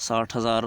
60,000